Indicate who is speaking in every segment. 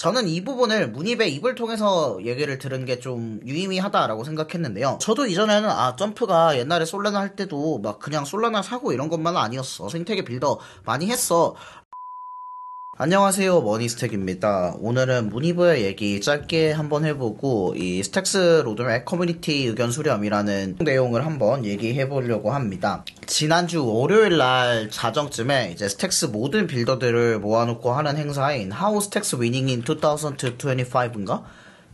Speaker 1: 저는 이 부분을 문입의 입을 통해서 얘기를 들은 게 좀 유의미하다라고 생각했는데요. 저도 이전에는 점프가 옛날에 솔라나 할 때도 막 그냥 솔라나 사고 이런 것만은 아니었어. 생태계 빌더 많이 했어. 안녕하세요, 머니스택입니다. 오늘은 문이브의 얘기 짧게 한번 해보고 이 스택스 로드맵 커뮤니티 의견 수렴이라는 내용을 한번 얘기해보려고 합니다. 지난주 월요일날 자정쯤에 이제 스택스 모든 빌더들을 모아놓고 하는 행사인 How Stacks Winning in 2025인가?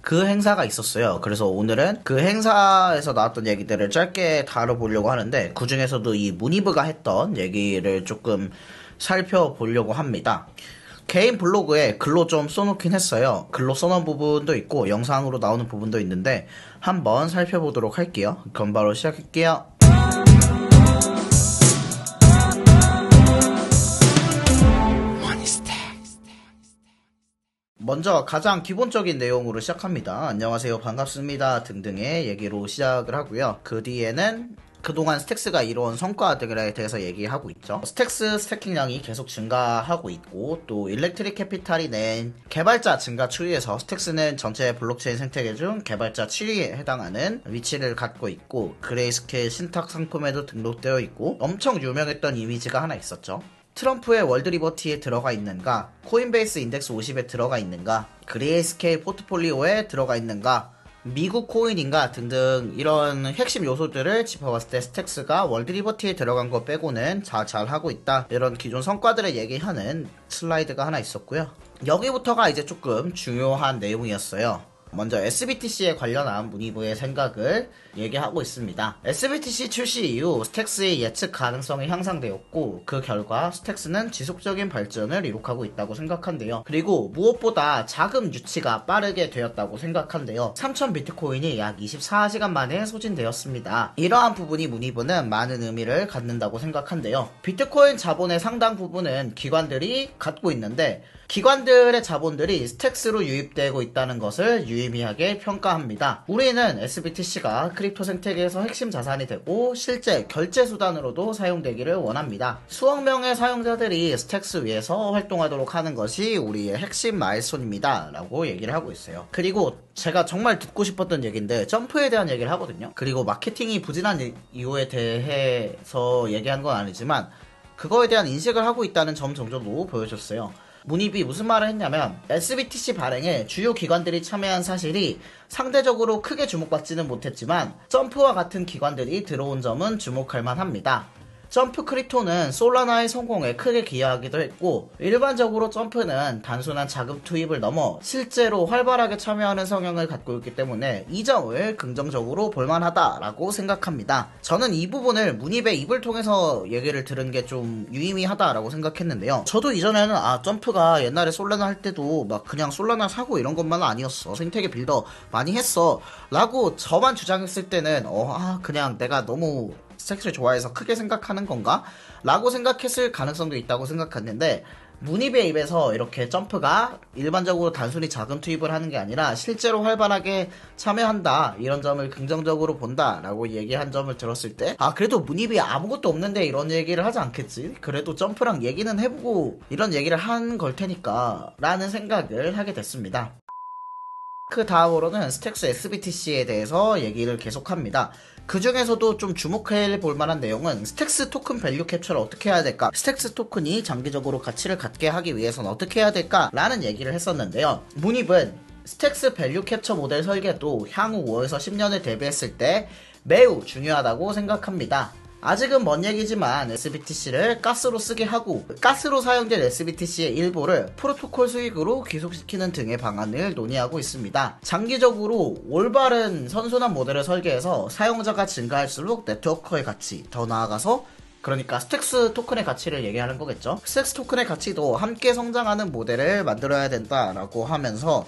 Speaker 1: 그 행사가 있었어요. 그래서 오늘은 그 행사에서 나왔던 얘기들을 짧게 다뤄보려고 하는데 그 중에서도 이 문이브가 했던 얘기를 조금 살펴보려고 합니다. 개인 블로그에 글로 좀 써놓긴 했어요. 글로 써놓은 부분도 있고 영상으로 나오는 부분도 있는데 한번 살펴보도록 할게요. 그럼 바로 시작할게요. 먼저 가장 기본적인 내용으로 시작합니다. 안녕하세요, 반갑습니다 등등의 얘기로 시작을 하고요. 그 뒤에는 그동안 스택스가 이룬 성과들에 대해서 얘기하고 있죠. 스택스 스태킹량이 계속 증가하고 있고 또 일렉트릭 캐피탈이 낸 개발자 증가 추이에서 스택스는 전체 블록체인 생태계 중 개발자 7위에 해당하는 위치를 갖고 있고 그레이스케일 신탁 상품에도 등록되어 있고 엄청 유명했던 이미지가 하나 있었죠. 트럼프의 월드리버티에 들어가 있는가, 코인베이스 인덱스 50에 들어가 있는가, 그레이스케일 포트폴리오에 들어가 있는가, 미국 코인인가 등등 이런 핵심 요소들을 짚어봤을 때 스택스가 월드리버티에 들어간 거 빼고는 잘 하고 있다, 이런 기존 성과들을 얘기하는 슬라이드가 하나 있었고요. 여기부터가 이제 조금 중요한 내용이었어요. 먼저 SBTC에 관련한 문이브의 생각을 얘기하고 있습니다. SBTC 출시 이후 스택스의 예측 가능성이 향상되었고 그 결과 스택스는 지속적인 발전을 이룩하고 있다고 생각한대요. 그리고 무엇보다 자금 유치가 빠르게 되었다고 생각한대요. 3000 비트코인이 약 24시간 만에 소진되었습니다. 이러한 부분이 문이브는 많은 의미를 갖는다고 생각한대요. 비트코인 자본의 상당 부분은 기관들이 갖고 있는데 기관들의 자본들이 스택스로 유입되고 있다는 것을 유의미하게 평가합니다. 우리는 SBTC가 크립토 생태계에서 핵심 자산이 되고 실제 결제 수단으로도 사용되기를 원합니다. 수억 명의 사용자들이 스택스 위에서 활동하도록 하는 것이 우리의 핵심 마일스톤입니다 라고 얘기를 하고 있어요. 그리고 제가 정말 듣고 싶었던 얘기인데 점프에 대한 얘기를 하거든요. 그리고 마케팅이 부진한 이유에 대해서 얘기한 건 아니지만 그거에 대한 인식을 하고 있다는 점 정도도 보여줬어요. 문입이 무슨 말을 했냐면 SBTC 발행에 주요 기관들이 참여한 사실이 상대적으로 크게 주목받지는 못했지만 점프와 같은 기관들이 들어온 점은 주목할 만합니다. 점프 크립토는 솔라나의 성공에 크게 기여하기도 했고 일반적으로 점프는 단순한 자금 투입을 넘어 실제로 활발하게 참여하는 성향을 갖고 있기 때문에 이 점을 긍정적으로 볼만하다라고 생각합니다. 저는 이 부분을 문입의 입을 통해서 얘기를 들은 게 좀 유의미하다라고 생각했는데요. 저도 이전에는 점프가 옛날에 솔라나 할 때도 막 그냥 솔라나 사고 이런 것만은 아니었어. 생태계 빌더 많이 했어 라고 저만 주장했을 때는 그냥 내가 너무 스택스를 좋아해서 크게 생각하는 건가? 라고 생각했을 가능성도 있다고 생각했는데 문입의 입에서 이렇게 점프가 일반적으로 단순히 자금 투입을 하는 게 아니라 실제로 활발하게 참여한다, 이런 점을 긍정적으로 본다 라고 얘기한 점을 들었을 때 그래도 문입이 아무것도 없는데 이런 얘기를 하지 않겠지? 그래도 점프랑 얘기는 해보고 이런 얘기를 한 걸 테니까 라는 생각을 하게 됐습니다. 그 다음으로는 스택스 SBTC에 대해서 얘기를 계속합니다. 그 중에서도 좀 주목해 볼 만한 내용은 스택스 토큰 밸류 캡처를 어떻게 해야 될까? 스택스 토큰이 장기적으로 가치를 갖게 하기 위해서는 어떻게 해야 될까? 라는 얘기를 했었는데요. 문입은 스택스 밸류 캡처 모델 설계도 향후 5에서 10년을 대비했을 때 매우 중요하다고 생각합니다. 아직은 먼 얘기지만 SBTC를 가스로 쓰게 하고 가스로 사용된 SBTC의 일부를 프로토콜 수익으로 귀속시키는 등의 방안을 논의하고 있습니다. 장기적으로 올바른 선순환 모델을 설계해서 사용자가 증가할수록 네트워크의 가치, 더 나아가서 그러니까 스택스 토큰의 가치를 얘기하는 거겠죠. 스택스 토큰의 가치도 함께 성장하는 모델을 만들어야 된다라고 하면서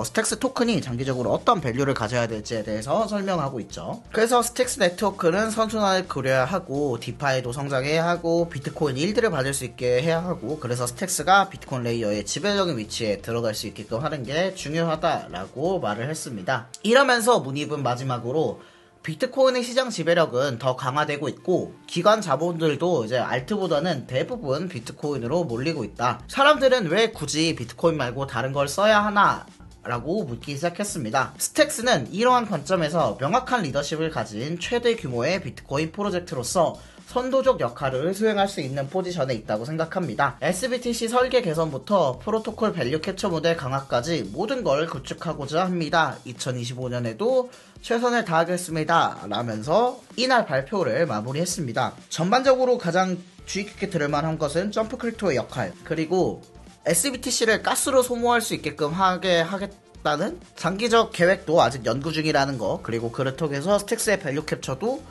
Speaker 1: 스택스 토큰이 장기적으로 어떤 밸류를 가져야 될지에 대해서 설명하고 있죠. 그래서 스택스 네트워크는 선순환을 그려야 하고 디파이도 성장해야 하고 비트코인 일들을 받을 수 있게 해야 하고 그래서 스택스가 비트코인 레이어의 지배적인 위치에 들어갈 수 있게끔 하는 게 중요하다라고 말을 했습니다. 이러면서 문입은 마지막으로 비트코인의 시장 지배력은 더 강화되고 있고 기관 자본들도 이제 알트보다는 대부분 비트코인으로 몰리고 있다. 사람들은 왜 굳이 비트코인 말고 다른 걸 써야 하나? 라고 묻기 시작했습니다. 스택스는 이러한 관점에서 명확한 리더십을 가진 최대 규모의 비트코인 프로젝트로서 선도적 역할을 수행할 수 있는 포지션에 있다고 생각합니다. SBTC 설계 개선부터 프로토콜 밸류 캡처 모델 강화까지 모든 걸 구축하고자 합니다. 2025년에도 최선을 다하겠습니다. 라면서 이날 발표를 마무리했습니다. 전반적으로 가장 주의 깊게 들을 만한 것은 점프 크립토의 역할, 그리고 SBTC를 가스로 소모할 수 있게끔 하게 하겠다는 장기적 계획도 아직 연구 중이라는 거, 그리고 그렇다고 스택스의 밸류 캡처도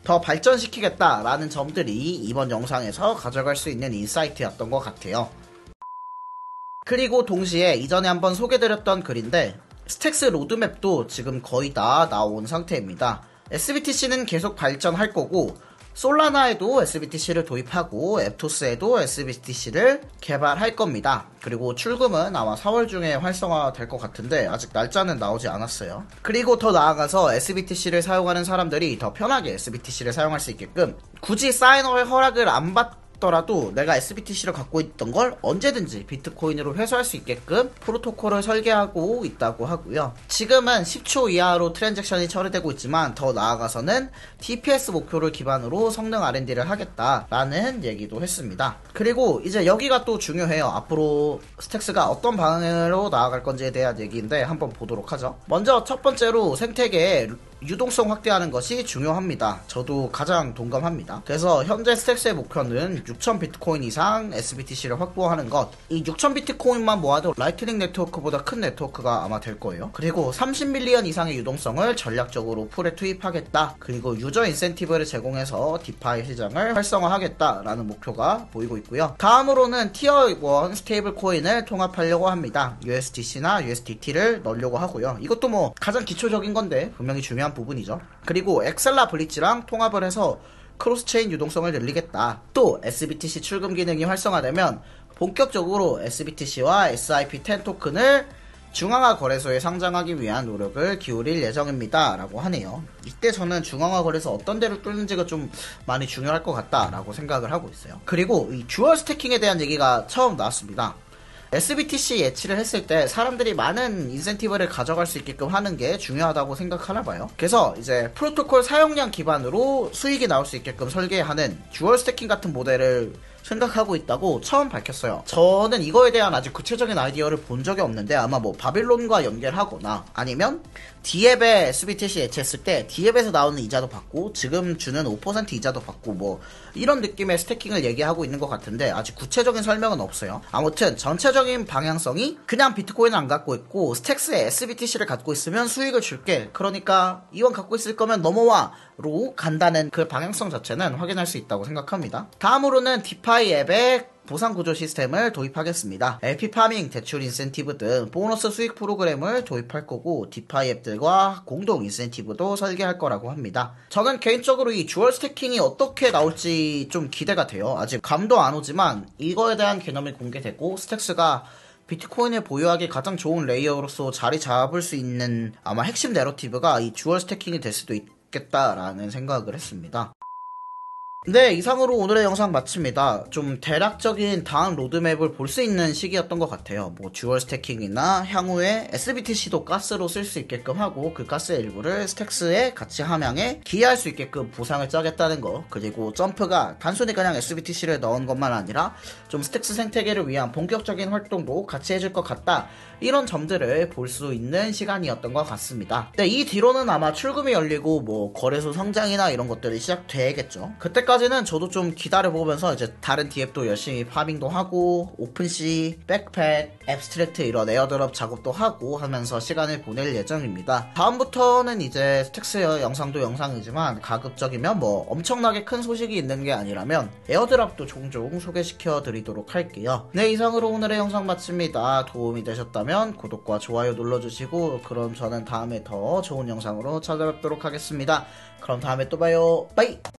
Speaker 1: 더 발전시키겠다라는 점들이 이번 영상에서 가져갈 수 있는 인사이트였던 것 같아요. 그리고 동시에 이전에 한번 소개드렸던 글인데 스택스 로드맵도 지금 거의 다 나온 상태입니다. SBTC는 계속 발전할 거고 솔라나에도 SBTC를 도입하고 앱토스에도 SBTC를 개발할 겁니다. 그리고 출금은 아마 4월 중에 활성화 될 것 같은데 아직 날짜는 나오지 않았어요. 그리고 더 나아가서 SBTC를 사용하는 사람들이 더 편하게 SBTC를 사용할 수 있게끔 굳이 사인어의 허락을 안 받더라도 내가 SBTC를 갖고 있던 걸 언제든지 비트코인으로 회수할 수 있게끔 프로토콜을 설계하고 있다고 하고요. 지금은 10초 이하로 트랜잭션이 처리되고 있지만 더 나아가서는 TPS 목표를 기반으로 성능 R&D를 하겠다라는 얘기도 했습니다. 그리고 이제 여기가 또 중요해요. 앞으로 스택스가 어떤 방향으로 나아갈 건지에 대한 얘기인데 한번 보도록 하죠. 먼저 첫 번째로 생태계에 유동성 확대하는 것이 중요합니다. 저도 가장 동감합니다. 그래서 현재 스택스의 목표는 6000 비트코인 이상 SBTC를 확보하는 것. 이 6000 비트코인만 모아도 라이트닝 네트워크보다 큰 네트워크가 아마 될 거예요. 그리고 30밀리언 이상의 유동성을 전략적으로 풀에 투입하겠다. 그리고 유저 인센티브를 제공해서 디파이 시장을 활성화하겠다라는 목표가 보이고 있고요. 다음으로는 티어 1 스테이블 코인을 통합하려고 합니다. USDC나 USDT를 넣으려고 하고요. 이것도 뭐 가장 기초적인 건데 분명히 중요한 부분이죠. 그리고 엑셀라 블리츠랑 통합을 해서 크로스체인 유동성을 늘리겠다. 또 SBTC 출금 기능이 활성화되면 본격적으로 SBTC와 SIP10 토큰을 중앙화 거래소에 상장하기 위한 노력을 기울일 예정입니다. 라고 하네요. 이때 저는 중앙화 거래소 어떤 데로 뚫는지가 좀 많이 중요할 것 같다라고 생각을 하고 있어요. 그리고 이 듀얼 스태킹에 대한 얘기가 처음 나왔습니다. SBTC 예치를 했을 때 사람들이 많은 인센티브를 가져갈 수 있게끔 하는 게 중요하다고 생각하나 봐요. 그래서 이제 프로토콜 사용량 기반으로 수익이 나올 수 있게끔 설계하는 듀얼 스태킹 같은 모델을 생각하고 있다고 처음 밝혔어요. 저는 이거에 대한 아직 구체적인 아이디어를 본 적이 없는데 아마 뭐 바빌론과 연결하거나 아니면 D앱에 SBTC 예치했을 때 D앱에서 나오는 이자도 받고 지금 주는 5% 이자도 받고 뭐 이런 느낌의 스태킹을 얘기하고 있는 것 같은데 아직 구체적인 설명은 없어요. 아무튼 전체적인 방향성이 그냥 비트코인을 안 갖고 있고 스택스에 SBTC를 갖고 있으면 수익을 줄게, 그러니까 이원 갖고 있을 거면 넘어와 로 간다는 그 방향성 자체는 확인할 수 있다고 생각합니다. 다음으로는 디파이 앱에 보상 구조 시스템을 도입하겠습니다. LP 파밍, 대출 인센티브 등 보너스 수익 프로그램을 도입할 거고 디파이 앱들과 공동 인센티브도 설계할 거라고 합니다. 저는 개인적으로 이 듀얼 스태킹이 어떻게 나올지 좀 기대가 돼요. 아직 감도 안 오지만 이거에 대한 개념이 공개되고 스택스가 비트코인을 보유하기 가장 좋은 레이어로서 자리 잡을 수 있는 아마 핵심 내러티브가 이 듀얼 스태킹이 될 수도 있겠다라는 생각을 했습니다. 네, 이상으로 오늘의 영상 마칩니다. 좀 대략적인 다음 로드맵을 볼 수 있는 시기였던 것 같아요. 뭐 듀얼 스태킹이나 향후에 SBTC도 가스로 쓸 수 있게끔 하고 그 가스의 일부를 스택스의 가치 함양에 기여할 수 있게끔 보상을 짜겠다는 거, 그리고 점프가 단순히 그냥 SBTC를 넣은 것만 아니라 좀 스택스 생태계를 위한 본격적인 활동도 같이 해줄 것 같다, 이런 점들을 볼 수 있는 시간이었던 것 같습니다. 네, 이 뒤로는 아마 출금이 열리고 뭐 거래소 성장이나 이런 것들이 시작되겠죠. 그때까지는 저도 좀 기다려보면서 이제 다른 D앱도 열심히 파밍도 하고 오픈시, 백팩, 앱스트랙트 이런 에어드롭 작업도 하고 하면서 시간을 보낼 예정입니다. 다음부터는 이제 스택스 영상도 영상이지만 가급적이면 뭐 엄청나게 큰 소식이 있는 게 아니라면 에어드롭도 종종 소개시켜 드리도록 할게요. 네, 이상으로 오늘의 영상 마칩니다. 도움이 되셨다면 구독과 좋아요 눌러주시고 그럼 저는 다음에 더 좋은 영상으로 찾아뵙도록 하겠습니다. 그럼 다음에 또 봐요. 빠이!